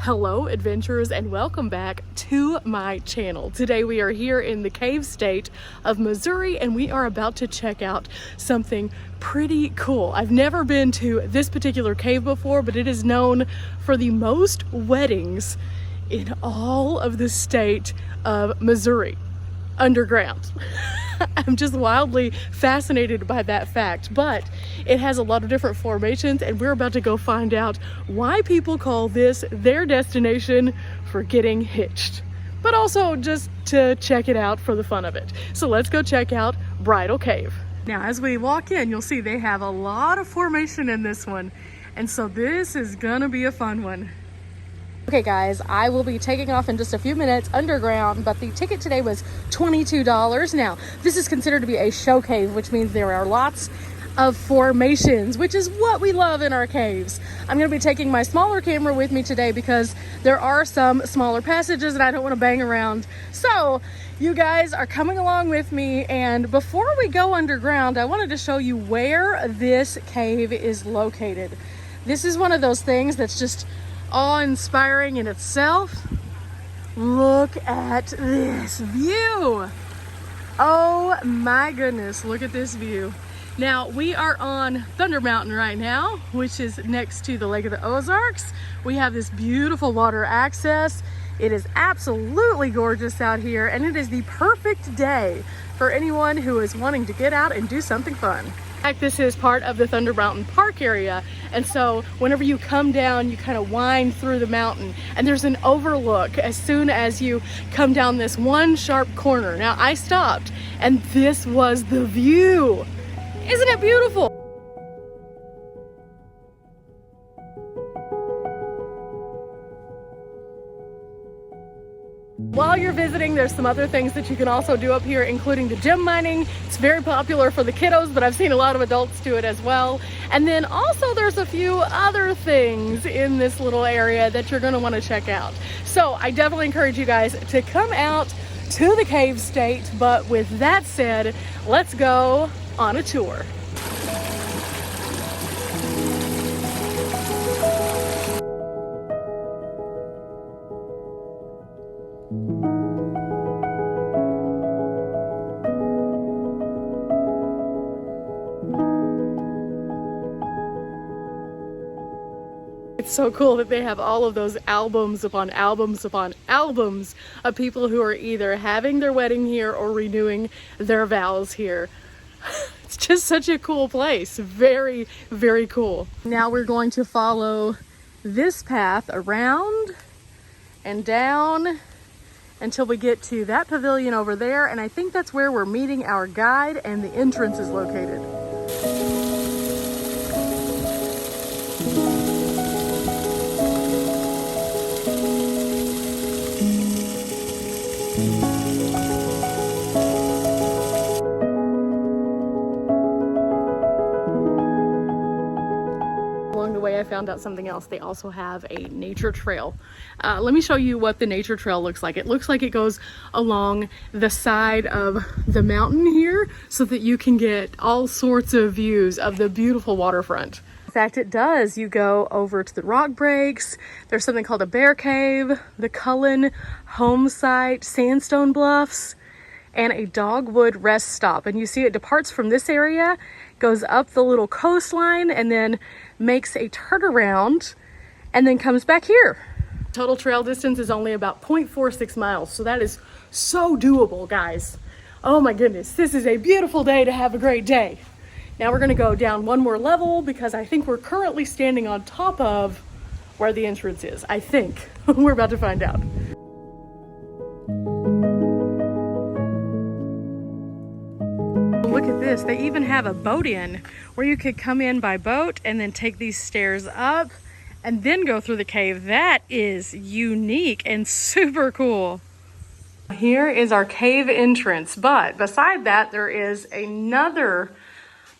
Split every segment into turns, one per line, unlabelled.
Hello adventurers, and welcome back to my channel. Today we are here in the cave state of Missouri and we are about to check out something pretty cool. I've never been to this particular cave before, but it is known for the most weddings in all of the state of Missouri underground. I'm just wildly fascinated by that fact, but it has a lot of different formations and we're about to go find out why people call this their destination for getting hitched, but also just to check it out for the fun of it. So let's go check out Bridal Cave. Now as we walk in, you'll see they have a lot of formation in this one, and so this is gonna be a fun one. Okay guys, I will be taking off in just a few minutes underground, but the ticket today was $22. Now, this is considered to be a show cave, which means there are lots of formations, which is what we love in our caves. I'm gonna be taking my smaller camera with me today because there are some smaller passages and I don't wanna bang around. So, you guys are coming along with me, and before we go underground, I wanted to show you where this cave is located. This is one of those things that's just awe-inspiring in itself. Look at this view. Oh my goodness, look at this view. Now we are on Thunder Mountain right now, which is next to the Lake of the Ozarks. We have this beautiful water access. It is absolutely gorgeous out here, and it is the perfect day for anyone who is wanting to get out and do something fun. In fact, this is part of the Thunder Mountain Park area, and so whenever you come down, you kind of wind through the mountain, and there's an overlook as soon as you come down this one sharp corner. Now, I stopped, and this was the view. Isn't it beautiful? While you're visiting, there's some other things that you can also do up here, including the gem mining. It's very popular for the kiddos, but I've seen a lot of adults do it as well. And then also there's a few other things in this little area that you're gonna wanna check out. So I definitely encourage you guys to come out to the cave state. But with that said, let's go on a tour. It's so cool that they have all of those albums upon albums upon albums of people who are either having their wedding here or renewing their vows here. It's just such a cool place. Very, very cool. Now we're going to follow this path around and down until we get to that pavilion over there, and I think that's where we're meeting our guide and the entrance is located. Along the way, I found out something else. They also have a nature trail. Let me show you what the nature trail looks like. It looks like it goes along the side of the mountain here so that you can get all sorts of views of the beautiful waterfront. In fact, it does. You go over to the rock breaks. There's something called a bear cave, the Cullen home site, sandstone bluffs, and a dogwood rest stop. And you see it departs from this area, goes up the little coastline, and then makes a turnaround and then comes back here. Total trail distance is only about 0.46 miles, so that is so doable, guys. Oh my goodness, this is a beautiful day to have a great day. Now we're gonna go down one more level because I think we're currently standing on top of where the entrance is. I think. We're about to find out. Look at this, they even have a boat in where you could come in by boat and then take these stairs up and then go through the cave. That is unique and super cool. Here is our cave entrance, but beside that there is another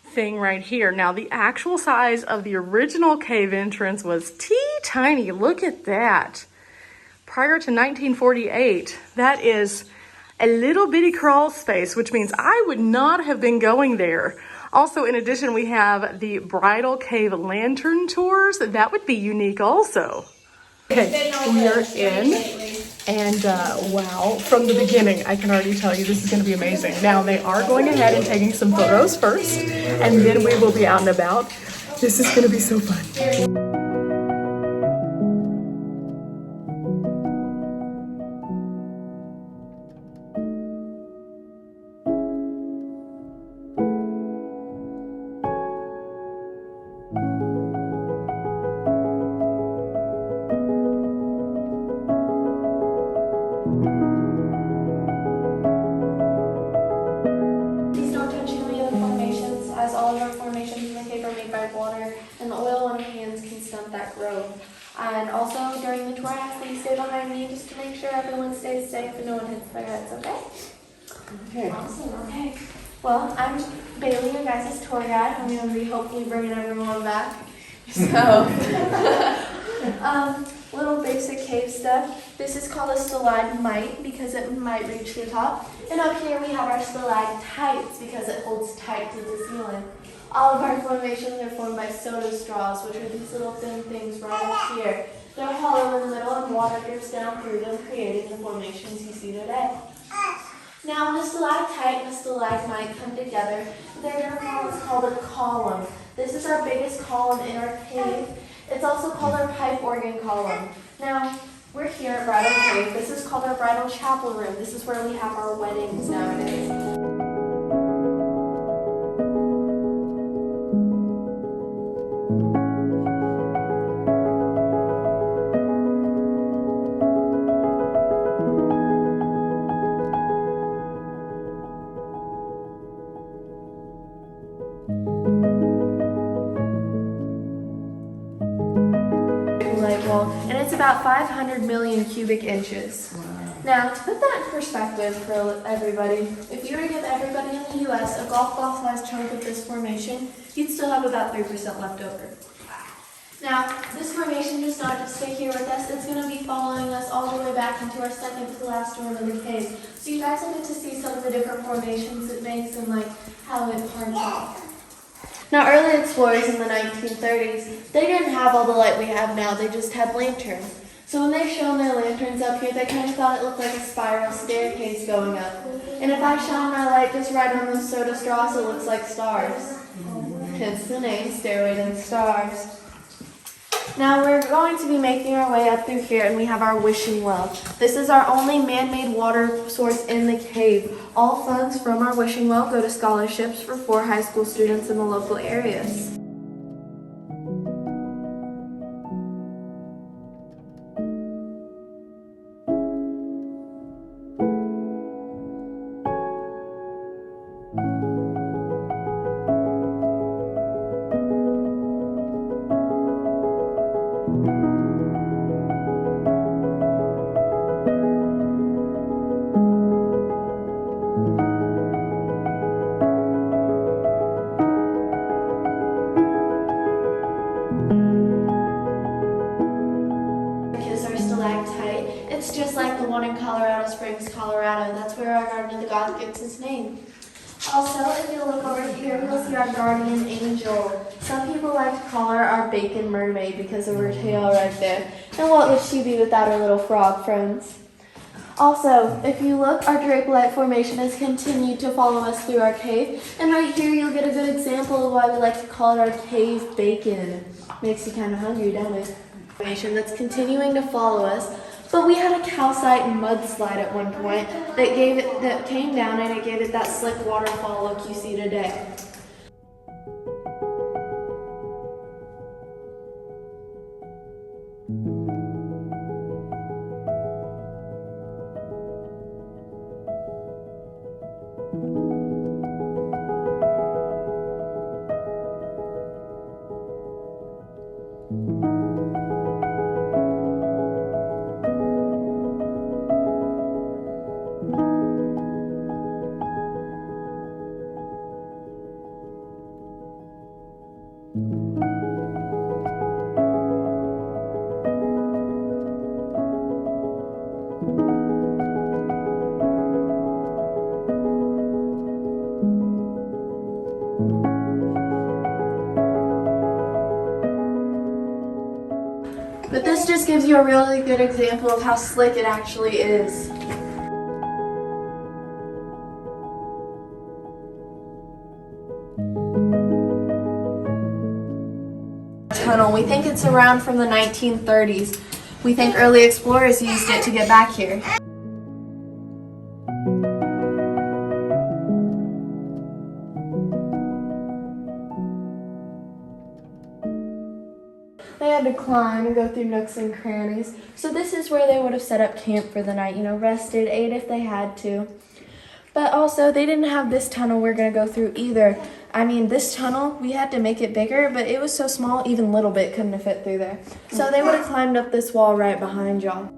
thing right here. Now the actual size of the original cave entrance was teeny-tiny. Look at that. Prior to 1948, that is a little bitty crawl space, which means I would not have been going there. Also, in addition, we have the Bridal Cave lantern tours. That would be unique also. Okay, we are in, and wow, from the beginning, I can already tell you this is going to be amazing. Now, they are going ahead and taking some photos first, and then we will be out and about. This is going to be so fun.
As all of our formations in the cave are made by water, and the oil on hands can stunt that growth. And also during the tour, I ask that you stay behind me just to make sure everyone stays safe and no one hits their heads, okay? Okay. Awesome, okay. Well, I'm Bailey, your guys' tour guide. I'm going to be hopefully bringing everyone back. So, little basic cave stuff. This is called a stalagmite because it might reach the top. And up here we have our stalactites because it holds tight to the ceiling. All of our formations are formed by soda straws, which are these little thin things right up here. They're hollow in the middle and water drips down through them, creating the formations you see today. Now, when a stalactite and a stalagmite come together, they're going to form what's called a column. This is our biggest column in our cave. It's also called our pipe organ column. Now, we're here at Bridal Cave. This is called our bridal chapel room. This is where we have our weddings nowadays. And it's about 500 million cubic inches. Wow. Now, to put that in perspective for everybody, if you were to give everybody in the U.S. a golf ball-sized chunk of this formation, you'd still have about 3% left over. Now, this formation does not just stay here with us, it's going to be following us all the way back into our second to last room in the cave. So you guys will get to see some of the different formations it makes and like how it parts off. Now, early explorers in the 1930s, they didn't have all the light we have now, they just had lanterns. So when they shone their lanterns up here, they kind of thought it looked like a spiral staircase going up. And if I shine my light just right on those soda straws, it looks like stars. Hence the name, Stairway to the Stars. Now we're going to be making our way up through here, and we have our wishing well. This is our only man-made water source in the cave. All funds from our wishing well go to scholarships for 4 high school students in the local areas. It's just like the one in Colorado Springs, Colorado. That's where our Garden of the Gods gets its name. Also, if you look over here, you'll see our guardian angel. Some people like to call her our bacon mermaid because of her tail right there. And what would she be without her little frog friends? Also, if you look, our Dracolite formation has continued to follow us through our cave. And right here, you'll get a good example of why we like to call it our cave bacon. Makes you kind of hungry, don't it? Formation that's continuing to follow us. But we had a calcite mudslide at one point that came down and it gave it that slick waterfall look you see today. But this just gives you a really good example of how slick it actually is. Tunnel. We think it's around from the 1930s. We think early explorers used it to get back here. They had to climb and go through nooks and crannies. So this is where they would have set up camp for the night, you know, rested, ate if they had to. But also, they didn't have this tunnel we're going to go through either. I mean, this tunnel, we had to make it bigger, but it was so small, even little bit couldn't have fit through there. So they would have climbed up this wall right behind y'all.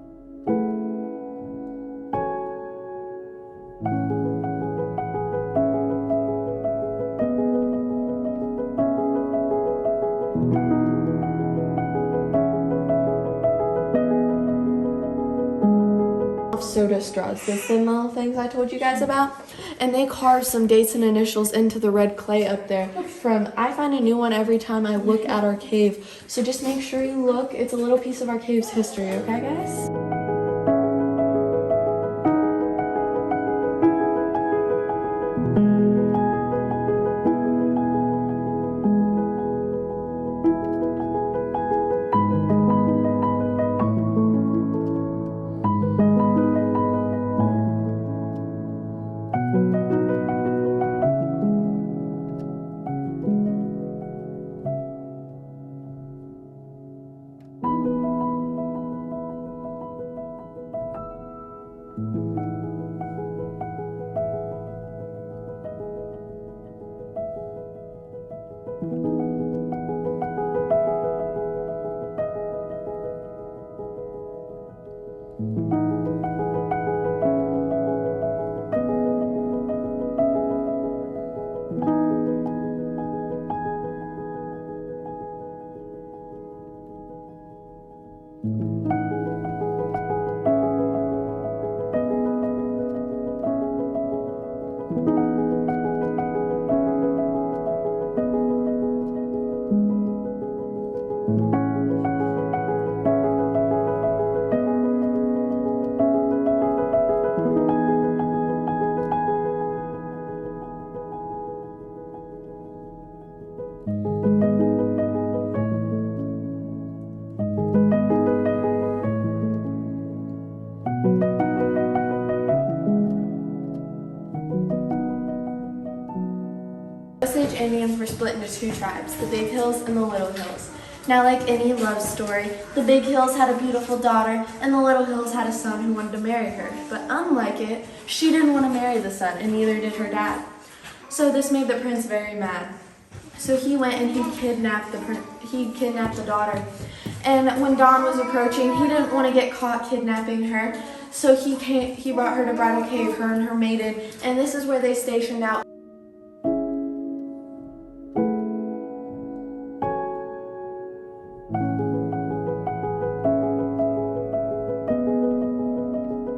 Soda straws, the thin little things I told you guys about, and they carved some dates and initials into the red clay up there. I find a new one every time I look at our cave, so just make sure you look. It's a little piece of our cave's history, okay guys? Osage Indians were split into two tribes, the Big Hills and the Little Hills. Now, like any love story, the Big Hills had a beautiful daughter and the Little Hills had a son who wanted to marry her. But unlike it, she didn't want to marry the son, and neither did her dad. So this made the prince very mad. So he went and he kidnapped the daughter. And when dawn was approaching, he didn't want to get caught kidnapping her. So he brought her to Bridal Cave, her and her maiden, and this is where they stationed out.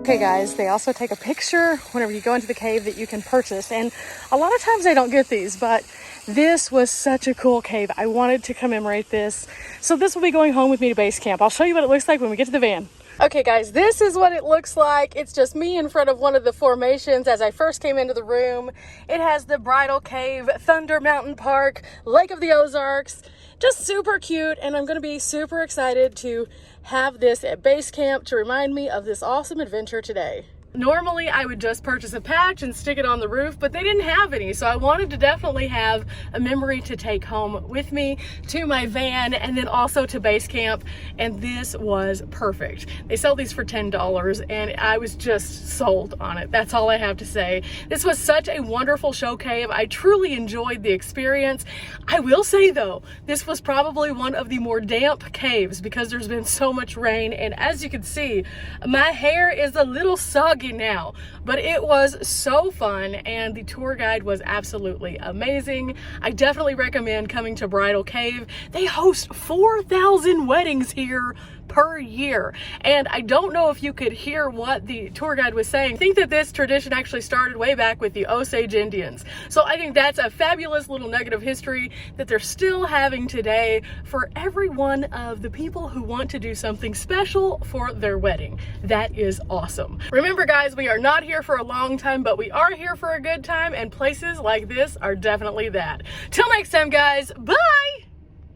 Okay guys, they also take a picture whenever you go into the cave that you can purchase, and a lot of times I don't get these, but this was such a cool cave. I wanted to commemorate this. So this will be going home with me to base camp. I'll show you what it looks like when we get to the van. Okay guys, this is what it looks like. It's just me in front of one of the formations as I first came into the room. It has the Bridal Cave, Thunder Mountain Park, Lake of the Ozarks. Just super cute, and I'm going to be super excited to have this at base camp to remind me of this awesome adventure today. Normally I would just purchase a patch and stick it on the roof, but they didn't have any, so I wanted to definitely have a memory to take home with me to my van and then also to base camp, and this was perfect. They sell these for $10 and I was just sold on it. That's all I have to say. This was such a wonderful show cave. I truly enjoyed the experience. I will say though, this was probably one of the more damp caves because there's been so much rain, and as you can see, my hair is a little soggy now, but it was so fun and the tour guide was absolutely amazing. I definitely recommend coming to Bridal Cave. They host 4,000 weddings here per year. And I don't know if you could hear what the tour guide was saying. I think that this tradition actually started way back with the Osage Indians. So I think that's a fabulous little nugget of history that they're still having today for every one of the people who want to do something special for their wedding. That is awesome. Remember guys, we are not here for a long time, but we are here for a good time, and places like this are definitely that. Till next time guys, bye!